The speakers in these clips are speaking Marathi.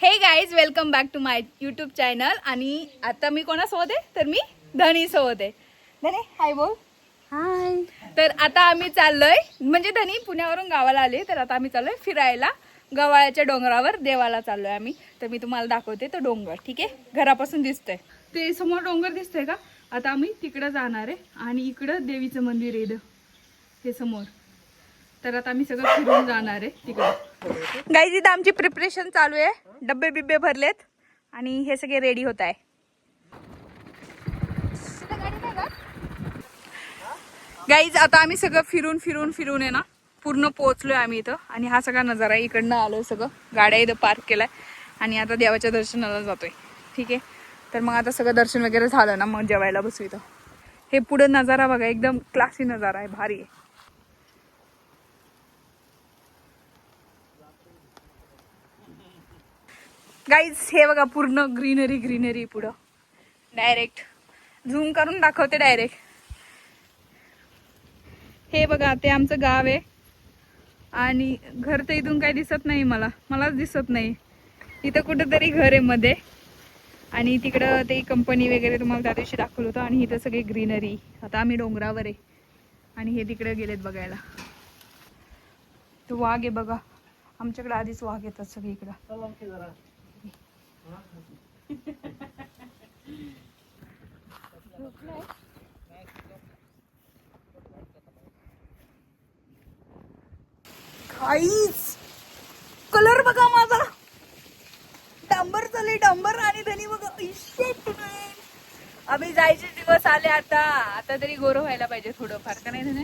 हे guys, welcome back to my YouTube channel. आणि आता मी कोणासोबत आहे तर मी धनी सोबत आहे. धनी हाय बोल. हाय. तर आता आम्ही चाललोय, म्हणजे धनी पुण्यावरून गावाला आले, तर आता आम्ही चाललोय फिरायला गव्हाळ्याच्या डोंगरावर. देवाला चाललोय आम्ही. तर मी तुम्हाला दाखवते तो डोंगर. ठीक आहे, घरापासून दिसतोय ते समोर डोंगर दिसतोय का. आता आम्ही तिकडं जाणार आहे आणि इकडं देवीचं मंदिर आहे हे समोर. तर आता आम्ही सगळं फिरून जाणार आहे तिकडे. गाईज इथं आमची प्रिपरेशन चालू आहे. डब्बे बिब्बे भरलेत आणि हे सगळे रेडी होत आहे. गाईज आता आम्ही सगळं फिरून आहे ना पूर्ण पोहोचलोय आम्ही इथं. आणि हा सगळा नजारा आहे. इकडनं आलोय, सगळं गाड्या इथं पार्क केलाय आणि आता देवाच्या दर्शनाला जातोय. ठीक आहे, तर मग आता सगळं दर्शन वगैरे झालं ना मग जेवायला बसू इथं. हे पुढे नजारा बघा, एकदम क्लासी नजारा आहे, भारी आहे. गाईज हे बघा, पूर्ण ग्रीनरी पुढं. डायरेक्ट झूम करून दाखवते डायरेक्ट. हे बघा, ते आमचं गाव आहे आणि घर तर इथून काही दिसत नाही, मलाच दिसत नाही. इथं कुठंतरी घर आहे मध्ये आणि तिकडं ते कंपनी वगैरे तुम्हाला त्या दिवशी दाखवलं होतं. आणि इथं सगळी ग्रीनरी. आता आम्ही डोंगरावर आहे आणि हे तिकडे गेलेत बघायला. तो वाघ आहे बघा, आमच्याकडे आधीच वाघ येतात सगळीकडं. काहीच कलर बघा माझा, डांबर चालले डांबर. आणि धनी बघा, आम्ही जायचे दिवस आले. आता तरी गोरं व्हायला पाहिजे थोडंफार, का नाही धनी?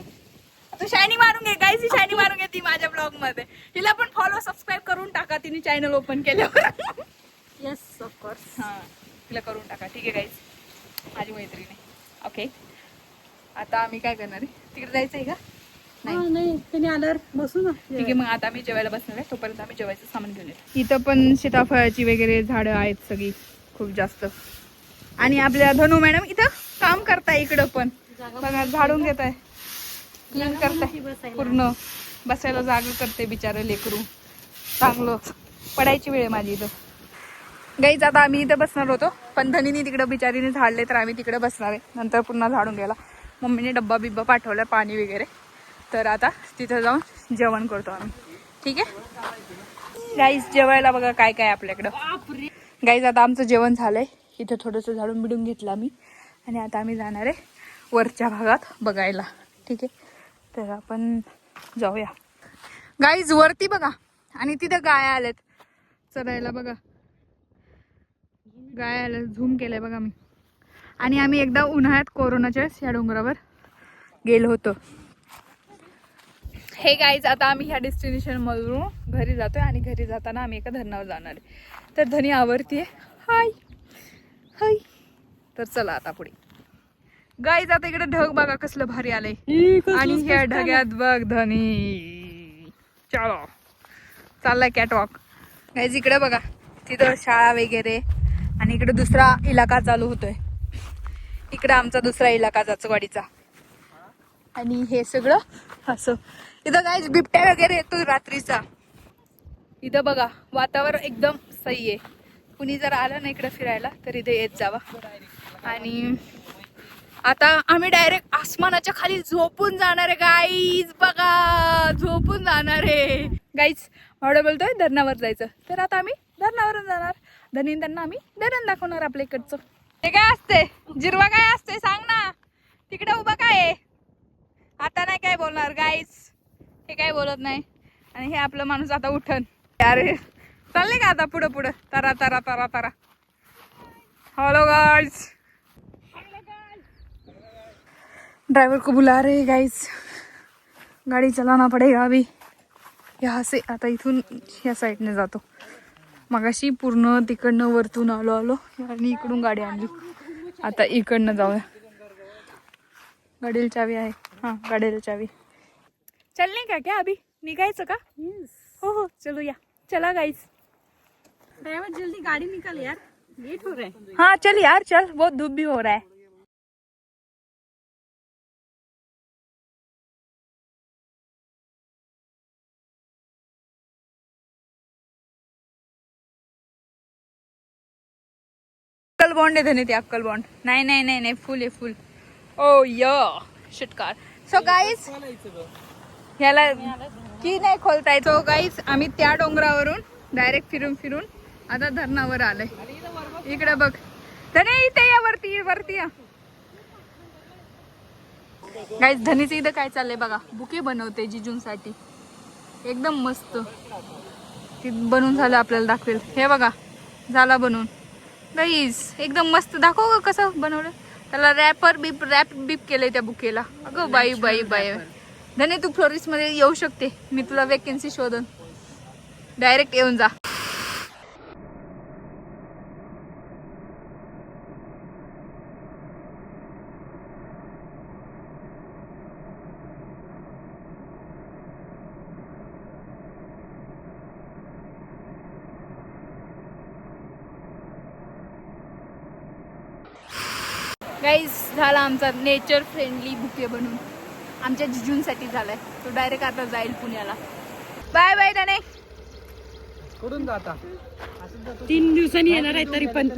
तू शायनी मारून घे गाईज, शायनी मारून घे ती माझ्या ब्लॉग मध्ये. तिला पण फॉलो सबस्क्राईब करून टाका, तिने चॅनल ओपन केल्यावर. Yes of course. हा, तिला करून टाका. ठीक आहे गाईज, माझी मैत्रीण आहे. ओके, आता आम्ही काय करणार आहे, तिकडे जायचंय का? नाही, त्यांनी आल्यावर बसू ना. ठीक आहे, मग आता आम्ही जेवायला बसणार आहे. तोपर्यंत आम्ही जेवायचं सामान घेऊन येतो. इथं पण सीताफळाची वगैरे झाडं आहेत सगळी, खूप जास्त. आणि आपल्या धनू मॅडम इथं काम करताय, इकडं पण बघा, झाडून घेत आहे, क्लीन करताय पूर्ण. बसायला जागा करते बिचारं लेकरू. चांगलं पडायची वेळ आहे माझी इथं. गाईज आता आम्ही इथं बसणार होतो, पण धनीने तिकडं बिचारीने झाडले, तर आम्ही तिकडे बसणार आहे. नंतर पुन्हा झाडून गेला. मम्मीने डब्बा बिब्बा पाठवला, पाणी वगैरे. तर आता तिथं जाऊन जेवण करतो आम्ही. ठीक आहे गाईज, जेवायला बघा काय काय आपल्याकडं. गाईज आता आमचं जेवण झालंय. इथं थोडंसं झाडून बिडून घेतलं आम्ही आणि आता आम्ही जाणार आहे वरच्या भागात बघायला. ठीक आहे, तर आपण जाऊया. गाईज वरती बघा, आणि तिथं गाय आल्यात चरायला बघा. गाय आल्या, झूम केलंय बघा मी. आणि आम्ही एकदा उन्हाळ्यात कोरोनाच्या या डोंगरावर गेलो होतो. हे गाईज आता आम्ही ह्या डेस्टिनेशन मधून घरी जातोय आणि घरी जाताना आम्ही एका धरणावर जाणार आहे. तर धनी आवरतीये. हाय हाय. तर चला आता पुढे. गाईज आता इकडे ढग बघा कसलं भारी आलंय. आणि ह्या ढग्यात बघ धनी. चलो चाललाय कॅटवॉक. गाईज इकडे बघा, तिथं शाळा वगैरे आणि इकडे दुसरा इलाका चालू होतोय. इकडे आमचा दुसरा इलाका जाचवाडीचा. आणि हे सगळं असं. इथं गाईज बिबट्या वगैरे येतो रात्रीचा. इथं बघा वातावरण एकदम सही आहे. कुणी जर आलं ना इकडे फिरायला तर इथे येत जावा. आणि आता आम्ही डायरेक्ट आसमानाच्या खाली झोपून जाणार आहे गाईज. बघा झोपून जाणार आहे गाईज. भावडा बोलतोय धरणावर जायचं, तर आता आम्ही धरणावरून जाणार. धनीन त्यांना आम्ही धरण दाखवणार आपल्या इकडचं. ते काय असते, जिरवा काय असते सांग ना. तिकडे उभा काय आहे. आता नाही काय बोलणार गाईज, हे काय बोलत नाही. आणि हे आपलं माणूस आता उठन. अरे चालले का आता पुढं पुढं तरा तरा तरा तरा. हेलो गाइस, ड्राइवर को बुला रहे गाइस. गाड़ी चलाना पड़ेगा अभी यहाँ से. आता इथून या साईडने जातो. मगाशी पूर्ण तिकडनं वरतून आलो आणि इकडून गाडी आणली. आता इकडनं जाऊया. गाडीला चावी आहे. हाँ गाडीला चावी. चलने का क्या अभी, निघायचं का? हो हो चलो या. चला गाइस. ड्राइवर जल्दी गाड़ी निकाल यार, लेट हो रहा है. हाँ चल यार चल, बहुत धूप भी हो रहा है. अक्कल बॉन्ड आहे धनी, ते अक्कल बॉन्ड. नाही नाही नाही नाही, फुल आहे फुल. ओ य शिटकार. सो गाईज ह्याला की नाही खोलताय. सो गाईज आम्ही त्या डोंगरावरून डायरेक्ट फिरून फिरून आता धरणावर आलोय. इकडे बघ धनी, इथे या वरती वरती या. गाईज धनीचं इथं काय चाललंय बघा, बुके बनवते जिजूंसाठी एकदम मस्त. ती बनवून झालं, आपल्याला दाखवेल. हे बघा झाला बनवून. गाईज एकदम मस्त. दाखव ग कसं बनवलं. त्याला रॅप बीप केलंय त्या बुकेला. अगं बाई बाई बाई. धनी तू फ्लोरिस्ट मध्ये येऊ शकते, मी तुला वेकेन्सी शोधन. डायरेक्ट येऊन जा. गाईज झाला आमचा नेचर फ्रेंडली बुके बनून. आमच्या जिजूंसाठी झालाय तो. डायरेक्ट आता जाईल पुण्याला. बाय बाय धने. कुठून जाता? 3 दिवसांनी येणार आहे तरी पण.